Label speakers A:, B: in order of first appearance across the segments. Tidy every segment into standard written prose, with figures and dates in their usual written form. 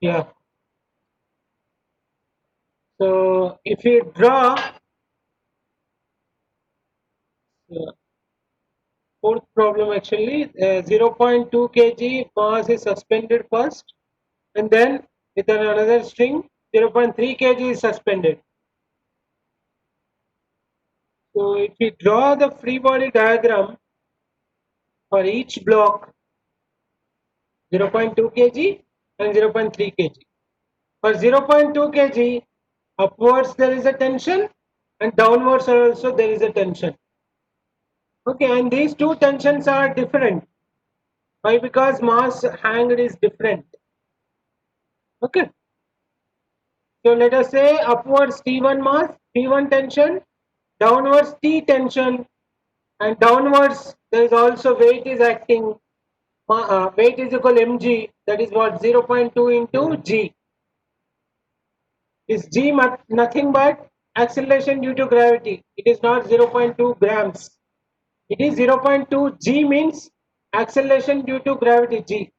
A: Yeah. So if you draw uh, fourth problem actually, 0.2 kg mass is suspended first, and then with another string 0.3 kg is suspended. So if we draw the free body diagram for each block 0.2 kg and 0.3 kg. For 0.2 kg, upwards there is a tension and downwards also there is a tension. Okay, and these two tensions are different. Why? Because mass hanged is different. Okay, so let us say upwards T1 mass, T1 tension, downwards T tension, and downwards there is also weight is acting. Weight is equal mg, that is what 0.2 into g. Is g nothing but acceleration due to gravity. It is not 0.2 grams. It is 0.2 g means acceleration due to gravity g.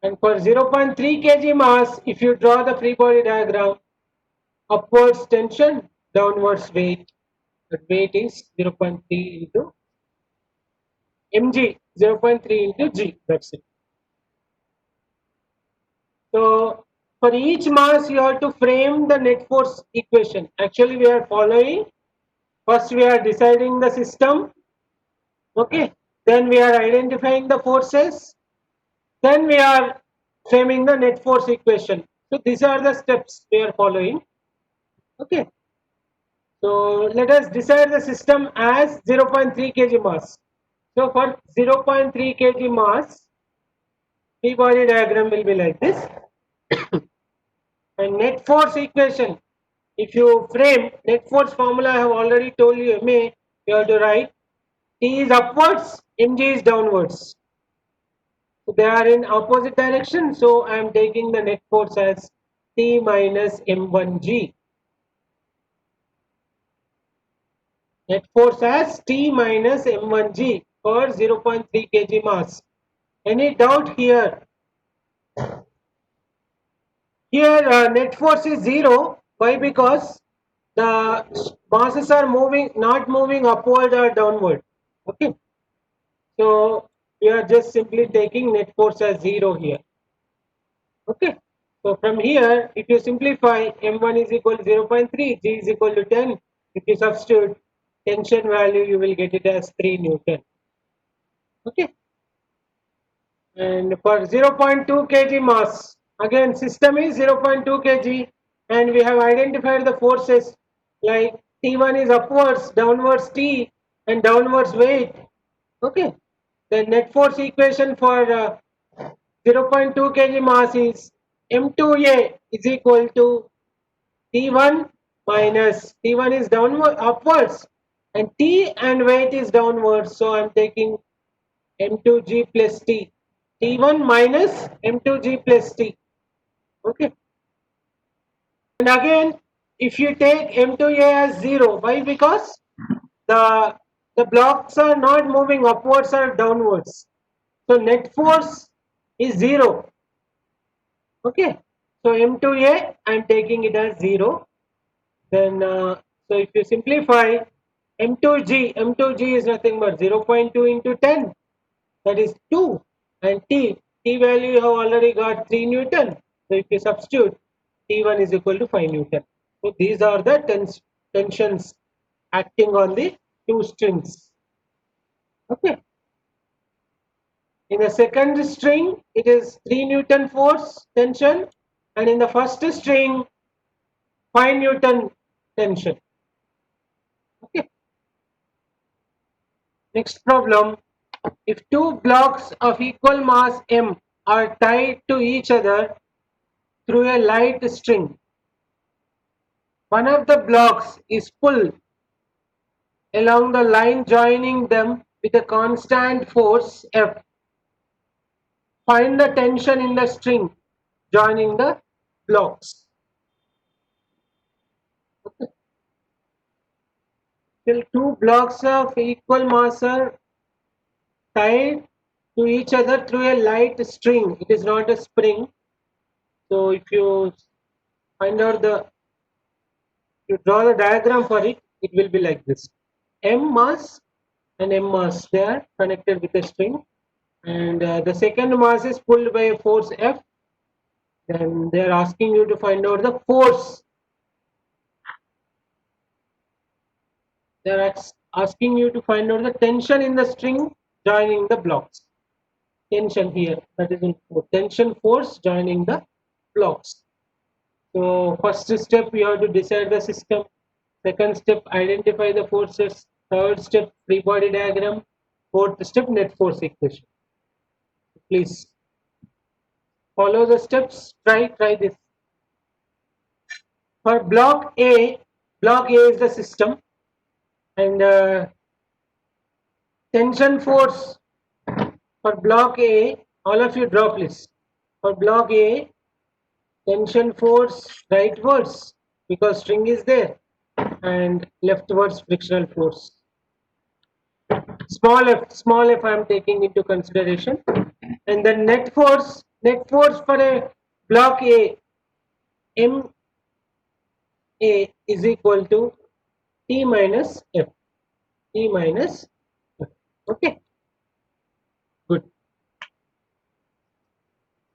A: And for 0.3 kg mass, if you draw the free body diagram, upwards tension, downwards weight. The weight is 0.3 into mg, 0.3 into g. That's it. So for each mass, you have to frame the net force equation. Actually, we are following. First, we are deciding the system. Okay. Then we are identifying the forces. Then we are framing the net force equation. So these are the steps we are following. Okay. So let us decide the system as 0.3 kg mass. So for 0.3 kg mass, free body diagram will be like this. And net force equation, if you frame net force formula, I have already told you, MA, you have to write T is upwards, mg is downwards. So they are in opposite direction. So I am taking the net force as T minus m1g. Net force as T minus m1g for 0.3 kg mass. Any doubt here? Here net force is 0. Why? Because the masses are not moving upward or downward. Okay. So we are just simply taking net force as 0 here. Okay. So from here, if you simplify, m1 is equal to 0.3, g is equal to 10. If you substitute tension value, you will get it as 3 Newton. Okay. And for 0.2 kg mass, again system is 0.2 kg, and we have identified the forces like T1 is upwards, downwards T, and downwards weight. Okay. The net force equation for 0.2 kg mass is M2A is equal to T1 minus T1 is downward upwards and T and weight is downwards. So I'm taking M2G plus T. T1 minus M2G plus T. Okay. And again, if you take M2A as 0, why? Because the the blocks are not moving upwards or downwards. So net force is 0. Okay. So M2A, I'm taking it as 0. Then, so if you simplify, M2G is nothing but 0.2 into 10, that is 2. And T value you have already got 3 Newton. So if you substitute, T1 is equal to 5 Newton. So these are the tensions acting on the two strings. Okay. In the second string, it is 3 Newton force tension, and in the first string, 5 Newton tension. Okay. Next problem. If two blocks of equal mass m are tied to each other through a light string, one of the blocks is pulled along the line joining them with a constant force F. Find the tension in the string joining the blocks. Okay. Till two blocks of equal mass are tied to each other through a light string. It is not a spring. So if you find out you draw the diagram for it, it will be like this. M mass and M mass, they are connected with a string, and the second mass is pulled by a force F. Then they are asking you to find out the force. They are asking you to find out the tension in the string joining the blocks. Tension here, that is in tension force joining the blocks. So first step, you have to decide the system. Second step, identify the forces. Third step, free body diagram. Fourth step, net force equation. Please follow the steps. Try this. For block A is the system, and tension force for block A. All of you draw, please. For block A, tension force rightwards because string is there, and leftwards frictional force. Small f I am taking into consideration, and the net force for a block A, M A is equal to T minus F. T minus F. Okay, good.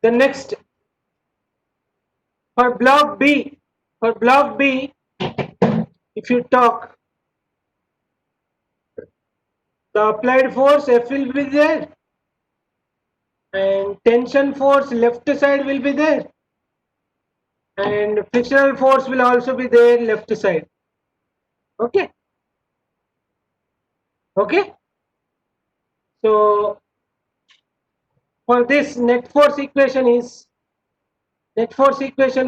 A: The next, for block B, if you talk, the applied force F will be there, and tension force left side will be there, and frictional force will also be there left side. Okay. Okay. So for this, net force equation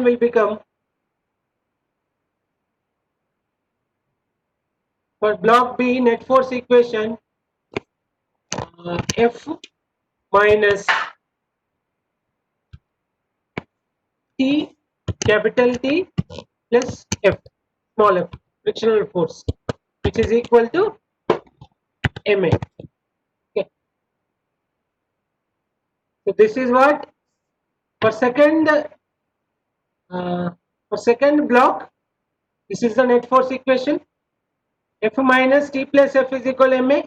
A: will become, for block B, net force equation F minus T, capital T, plus F, small f, frictional force, which is equal to Ma. Okay. So this is what for second block. This is the net force equation. F minus T plus F is equal to Ma,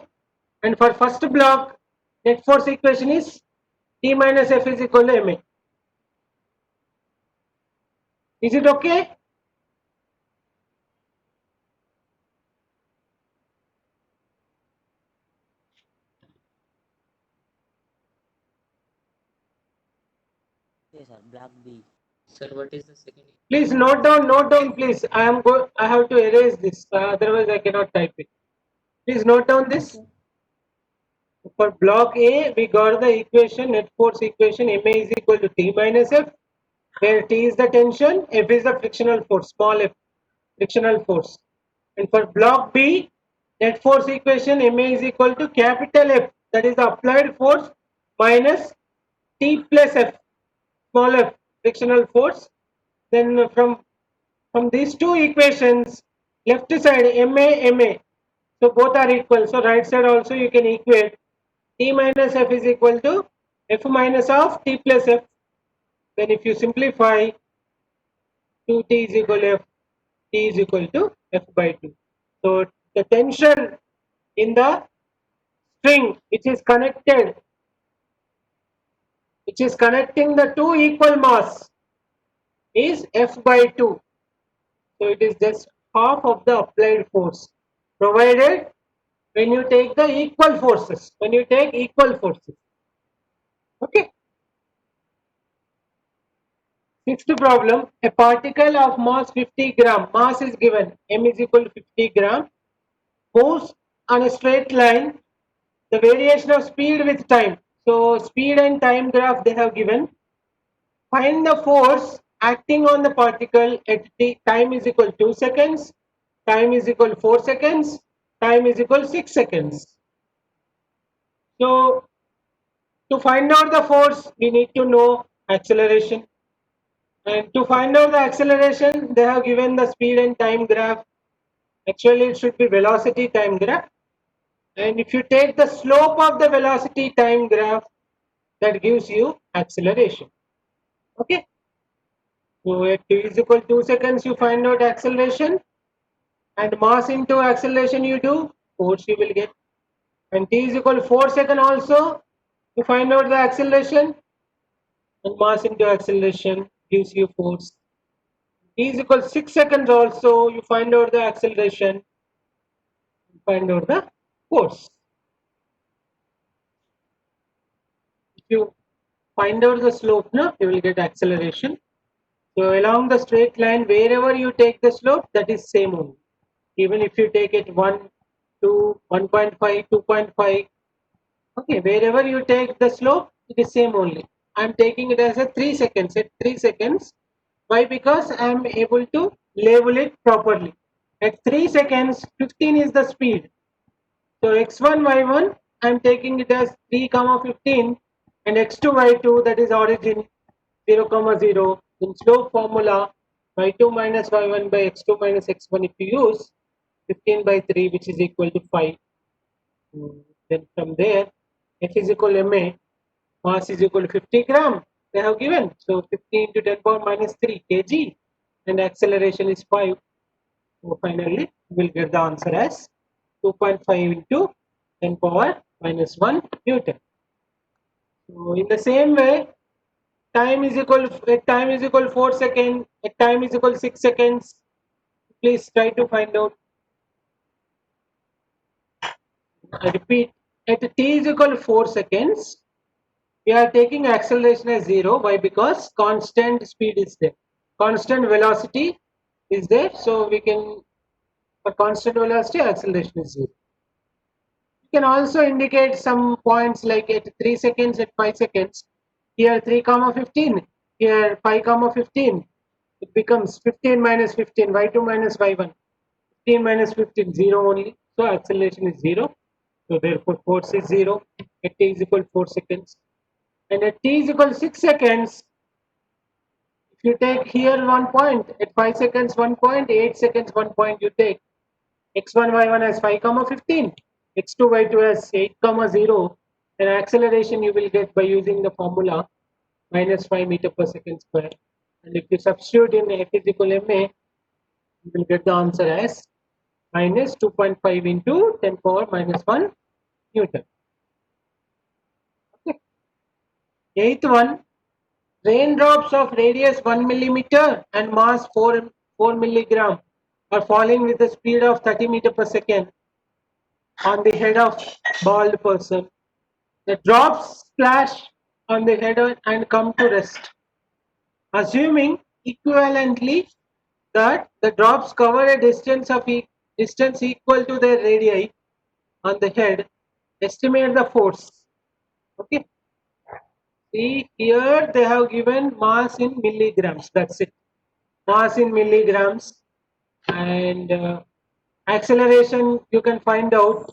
A: and for first block, net force equation is T minus F is equal to Ma. Is it okay?
B: Yes, sir. Block B. Sir, what is the second?
A: Please note down, please. I have to erase this, otherwise I cannot type it. Please note down this. For block A, we got the equation, net force equation, Ma is equal to T minus F, where T is the tension, F is the frictional force, small f, frictional force. And for block B, net force equation, Ma is equal to capital F, that is the applied force, minus T plus F, small f, frictional force. Then from these two equations, left side Ma, so both are equal. So right side also you can equate. T minus F is equal to F minus of T plus F. Then if you simplify, 2T is equal to F, T is equal to F by 2. So the tension in the string which is connecting the two equal mass is F by 2. So it is just half of the applied force, provided when you take the equal forces. Okay. Sixth problem, a particle of mass 50 gram, mass is given, m is equal to 50 gram, moves on a straight line, the variation of speed with time. So speed and time graph they have given. Find the force acting on the particle at t, time is equal to 2 seconds, time is equal to 4 seconds, time is equal to 6 seconds. So to find out the force, we need to know acceleration. And to find out the acceleration, they have given the speed and time graph. Actually, it should be velocity time graph. And if you take the slope of the velocity time graph, that gives you acceleration. Okay. So at t is equal to 2 seconds, you find out acceleration, and mass into acceleration you do, force you will get. And t is equal to 4 seconds also, you find out the acceleration, and mass into acceleration gives you force. T is equal to 6 seconds also, you find out the acceleration, find out the force. If you find out the slope, no, you will get acceleration. So along the straight line, wherever you take the slope, that is same only. Even if you take it 1, 2, 1.5, 2.5, okay, wherever you take the slope, it is same only. I am taking it as a 3 seconds. At 3 seconds, why? Because I am able to label it properly. At 3 seconds, 15 is the speed. So x1, y1, I am taking it as 3, comma 15, and x2, y2, that is origin 0, comma 0. In slope formula, y2 minus y1 by x2 minus x1, if you use 15 by 3, which is equal to 5. Then from there, F is equal to ma, mass is equal to 50 gram. They have given. So 50 into 10 power minus 3 kg, and acceleration is 5. So finally, we'll get the answer as 2.5 into 10 power minus 1 Newton. So in the same way, time is equal at time is equal 4 seconds, at time is equal 6 seconds. Please try to find out. I repeat, at t is equal to 4 seconds, we are taking acceleration as 0. Why? Because constant speed is there, constant velocity is there, so we can, for constant velocity, acceleration is 0. You can also indicate some points like at 3 seconds, at 5 seconds, here 3 comma 15, here 5 comma 15, it becomes 15 minus 15, y2 minus y1, 15 minus 15, 0 only, so acceleration is 0, so therefore force is 0 at t is equal to 4 seconds. And at t is equal to 6 seconds, if you take here 1 point, at 5 seconds 1 point, 8 seconds 1 point, you take x1, y1 as 5 comma 15, x2, y2 as 8 comma 0, and acceleration you will get by using the formula minus 5 meter per second square. And if you substitute in F is equal to ma, you will get the answer as minus 2.5 into 10 power minus 1 Newton. Okay. Eighth one, raindrops of radius 1 millimeter and mass 4 milligram are falling with a speed of 30 meter per second on the head of bald person. The drops splash on the head and come to rest. Assuming equivalently that the drops cover a distance equal to their radii on the head, estimate the force. Okay. See, here they have given mass in milligrams. That's it. Mass in milligrams, and acceleration you can find out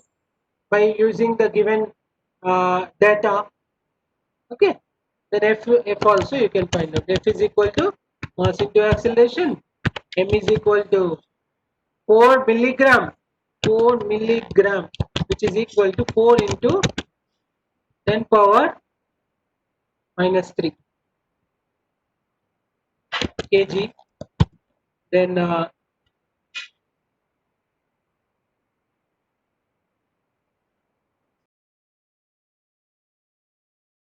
A: by using the given data. Okay. Then F also you can find out. F is equal to mass into acceleration. M is equal to 4 milligram, 4 milligram, which is equal to 4 into 10 power minus 3 kg. Then